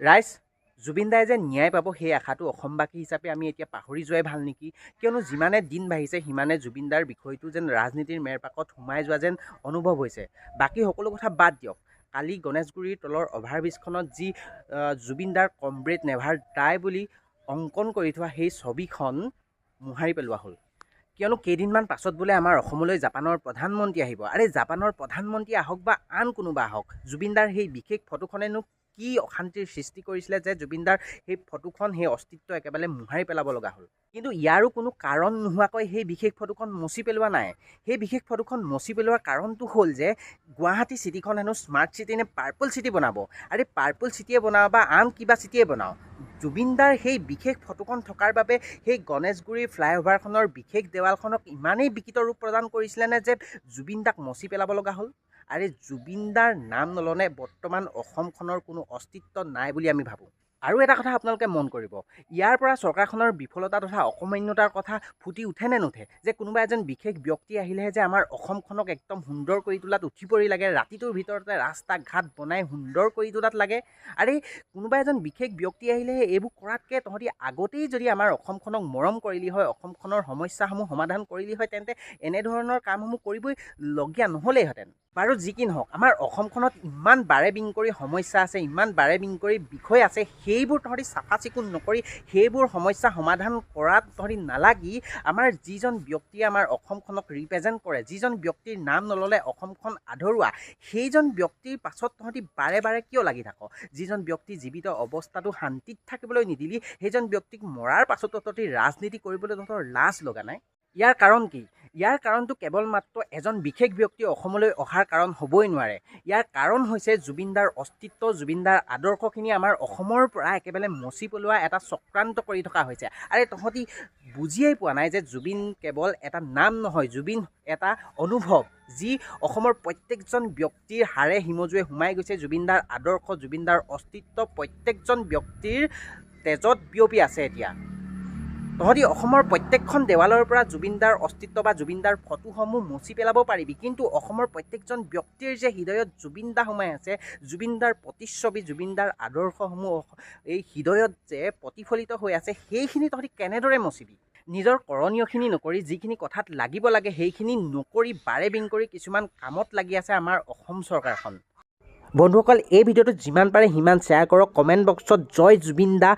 ৰাইজ জুবিন দাই যে ন্যায় পাব সেই আশাটো অসমবাসী হিচাপে আমি এতিয়া পাহৰি যোৱাই ভাল নেকি? কিয়নো যিমানে দিন বাঢ়িছে সিমানে জুবিন দাৰ বিষয়টো যেন ৰাজনীতিৰ মেৰপাকত সোমাই যোৱা যেন অনুভৱ হৈছে। বাকী সকলো কথা বাদ দিয়ক, কালি গণেশগুৰিৰ তলৰ অভাৰব্ৰিজখনত যি জুবিন দাৰ কমৰেড নেভাৰ ডাই বুলি অংকন কৰি থোৱা সেই ছবিখন মোহাৰি পেলোৱা হ'ল। কিয়নো কেইদিনমান পাছত বোলে আমাৰ অসমলৈ জাপানৰ প্ৰধানমন্ত্ৰী আহিব। আৰে জাপানৰ প্ৰধানমন্ত্ৰী আহক বা আন কোনোবা আহক, জুবিন দাৰ সেই বিশেষ ফটোখনেনো কি অশান্তিৰ সৃষ্টি কৰিছিলে যে জুবিন দাৰ সেই ফটোখন, সেই অস্তিত্ব একেবাৰে মোহাৰি পেলাব লগা হ'ল। কিন্তু ইয়াৰো কোনো কাৰণ নোহোৱাকৈ সেই বিশেষ ফটোখন মচি পেলোৱা নাই। সেই বিশেষ ফটোখন মচি পেলোৱাৰ কাৰণটো হ'ল যে গুৱাহাটী চিটিখন হেনো স্মাৰ্ট চিটি নে পাৰ্পল চিটি বনাব। আৰে পাৰ্পল চিটিয়ে বনাওঁ বা আন কিবা চিটিয়ে বনাওঁ, জুবিন দাৰ সেই বিশেষ ফটোখন থকাৰ বাবে সেই গণেশগুৰিৰ ফ্লাইঅভাৰখনৰ বিশেষ দেৱালখনক ইমানেই বিকৃত ৰূপ প্ৰদান কৰিছিলে নে যে জুবিন দাক মচি পেলাব লগা হ'ল। আৰে জুবিন দাৰ নাম নল'লে বৰ্তমান অসমখনৰ কোনো অস্তিত্ব নাই বুলি আমি ভাবোঁ। আৰু এটা কথা আপোনালোকে মন কৰিব, ইয়াৰ পৰা চৰকাৰখনৰ বিফলতা তথা অকমান্যতাৰ কথা ফুটি উঠে নে নুঠে? যে কোনোবা এজন বিশেষ ব্যক্তি আহিলেহে যে আমাৰ অসমখনক একদম সুন্দৰ কৰি তোলাত উঠি পৰি লাগে, ৰাতিটোৰ ভিতৰতে ৰাস্তা ঘাট বনাই সুন্দৰ কৰি তোলাত লাগে। আৰে কোনোবা এজন বিশেষ ব্যক্তি আহিলেহে এইবোৰ কৰাতকৈ তহঁতি আগতেই যদি আমাৰ অসমখনক মৰম কৰিলি হয়, অসমখনৰ সমস্যাসমূহ সমাধান কৰিলি হয়, তেন্তে এনেধৰণৰ কামসমূহ কৰিবই লগীয়া নহ'লেইহেঁতেন। বাৰু যি কি নহওক, আমাৰ অসমখনত ইমান বাৰে বিংকৰি সমস্যা আছে, ইমান বাৰে বিংকৰি বিষয় আছে, সেইবোৰ তহঁতি চাফা চিকুণ নকৰি সেইবোৰ সমস্যা সমাধান কৰাত তহঁতি নালাগি আমাৰ যিজন ব্যক্তিয়ে আমাৰ অসমখনক ৰিপ্ৰেজেণ্ট কৰে, যিজন ব্যক্তিৰ নাম নল'লে অসমখন আধৰুৱা, সেইজন ব্যক্তিৰ পাছত তহঁতি বাৰে বাৰে কিয় লাগি থাক? যিজন ব্যক্তি জীৱিত অৱস্থাটো শান্তিত থাকিবলৈ নিদিলি, সেইজন ব্যক্তিক মৰাৰ পাছতো তহঁতি ৰাজনীতি কৰিবলৈ তহঁতৰ লাজ লগা নাই? ইয়াৰ কাৰণ কি? ইয়াৰ কাৰণটো কেৱল মাত্ৰ এজন বিশেষ ব্যক্তি অসমলৈ অহাৰ কাৰণ হ'বই নোৱাৰে। ইয়াৰ কাৰণ হৈছে জুবিন দাৰ অস্তিত্ব, জুবিন দাৰ আদৰ্শখিনি আমাৰ অসমৰ পৰা একেবাৰে মচি পেলোৱা এটা চক্ৰান্ত কৰি থকা হৈছে। আৰে তহঁতি বুজিয়েই পোৱা নাই যে জুবিন কেৱল এটা নাম নহয়, জুবিন এটা অনুভৱ, যি অসমৰ প্ৰত্যেকজন ব্যক্তিৰ হাড়ে হিমজুৱে সোমাই গৈছে। জুবিন দাৰ আদৰ্শ, জুবিন দাৰ অস্তিত্ব প্ৰত্যেকজন ব্যক্তিৰ তেজত বিয়পি আছে এতিয়া। তহঁতি অসমৰ প্ৰত্যেকখন দেৱালৰ পৰা জুবিন দাৰ অস্তিত্ব বা জুবিন দাৰ ফটোসমূহ মচি পেলাব পাৰিবি, কিন্তু অসমৰ প্ৰত্যেকজন ব্যক্তিৰ যে হৃদয়ত জুবিন দা সোমাই আছে, জুবিন দাৰ প্ৰতিচ্ছবি, জুবিন দাৰ আদৰ্শসমূহ এই হৃদয়ত যে প্ৰতিফলিত হৈ আছে, সেইখিনি তহঁতি কেনেদৰে মচিবি? নিজৰ কৰণীয়খিনি নকৰি, যিখিনি কথাত লাগিব লাগে সেইখিনি নকৰি বাৰে বিংকৰি কিছুমান কামত লাগি আছে আমাৰ অসম চৰকাৰখন। বন্ধুসকল, এই ভিডিঅ'টো যিমান পাৰে সিমান শ্বেয়াৰ কৰক। কমেণ্ট বক্সত জয় জুবিন দা,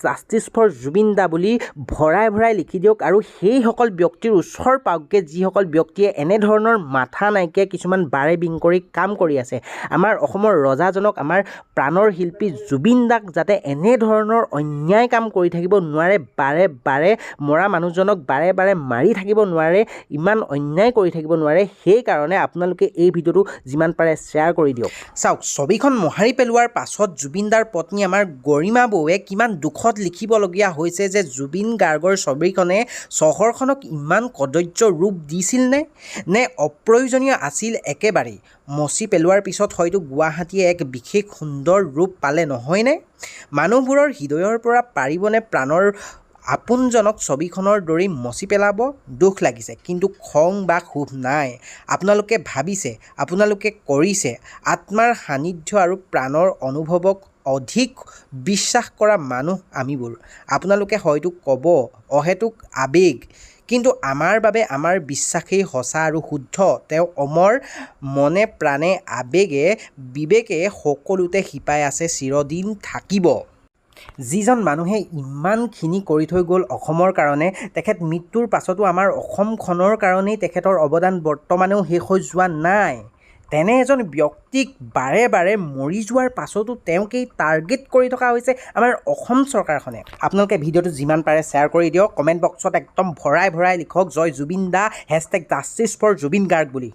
#জাষ্টিছ ফৰ জুবিন দা বুলি ভৰাই ভৰাই লিখি দিয়ক। আৰু সেইসকল ব্যক্তিৰ ওচৰ পাওকগৈ যিসকল ব্যক্তিয়ে এনেধৰণৰ মাথা নাইকিয়া কিছুমান বাৰে বিংকৰি কাম কৰি আছে। আমাৰ অসমৰ ৰজাজনক, আমাৰ প্ৰাণৰ শিল্পী জুবিন দাক যাতে এনেধৰণৰ অন্যায় কাম কৰি থাকিব নোৱাৰে, বাৰে বাৰে মৰা মানুহজনক বাৰে বাৰে মাৰি থাকিব নোৱাৰে, ইমান অন্যায় কৰি থাকিব নোৱাৰে, সেইকাৰণে আপোনালোকে এই ভিডিঅ'টো যিমান পাৰে শ্বেয়াৰ কৰি দিয়ক। চাওক, ছবিখন মোহাৰি পেলোৱাৰ পাছত জুবিন দাৰ পত্নী আমাৰ গৰিমা বৌৱে কিমান দুখত লিখিবলগীয়া হৈছে যে জুবিন গাৰ্গৰ ছবিখনে চহৰখনক ইমান কদৰ্য ৰূপ দিছিল নে অপ্ৰয়োজনীয় আছিল একেবাৰেই। মচি পেলোৱাৰ পিছত হয়তো গুৱাহাটীয়ে এক বিশেষ সুন্দৰ ৰূপ পালে নহয়নে? মানুহবোৰৰ হৃদয়ৰ পৰা পাৰিবনে প্ৰাণৰ আপোনজনক ছবিখনৰ দৰেই মচি পেলাব? দুখ লাগিছে, কিন্তু খং বা ক্ষোভ নাই। আপোনালোকে ভাবিছে, আপোনালোকে কৰিছে, আত্মাৰ সান্নিধ্য আৰু প্ৰাণৰ অনুভৱক অধিক বিশ্বাস কৰা মানুহ আমিবোৰ। আপোনালোকে হয়তো ক'ব অহেতুক আৱেগ, কিন্তু আমাৰ বাবে আমাৰ বিশ্বাসেই সঁচা আৰু শুদ্ধ। তেওঁ অমৰ, মনে প্ৰাণে আৱেগে বিবেকে সকলোতে শিপাই আছে, চিৰদিন থাকিব। যিজন মানুহে ইমানখিনি কৰি থৈ গ'ল অসমৰ কাৰণে, তেখেত মৃত্যুৰ পাছতো আমাৰ অসমখনৰ কাৰণেই তেখেতৰ অৱদান বৰ্তমানেও শেষ হৈ যোৱা নাই। তেনে এজন ব্যক্তিক বাৰে বাৰে মৰি যোৱাৰ পাছতো তেওঁকেই টাৰ্গেট কৰি থকা হৈছে আমাৰ অসম চৰকাৰখনে। আপোনালোকে ভিডিঅ'টো যিমান পাৰে শ্বেয়াৰ কৰি দিয়ক। কমেণ্ট বক্সত একদম ভৰাই ভৰাই লিখক জয় জুবিন দা, #জাষ্টিছ ফৰ জুবিন গাৰ্গ বুলি।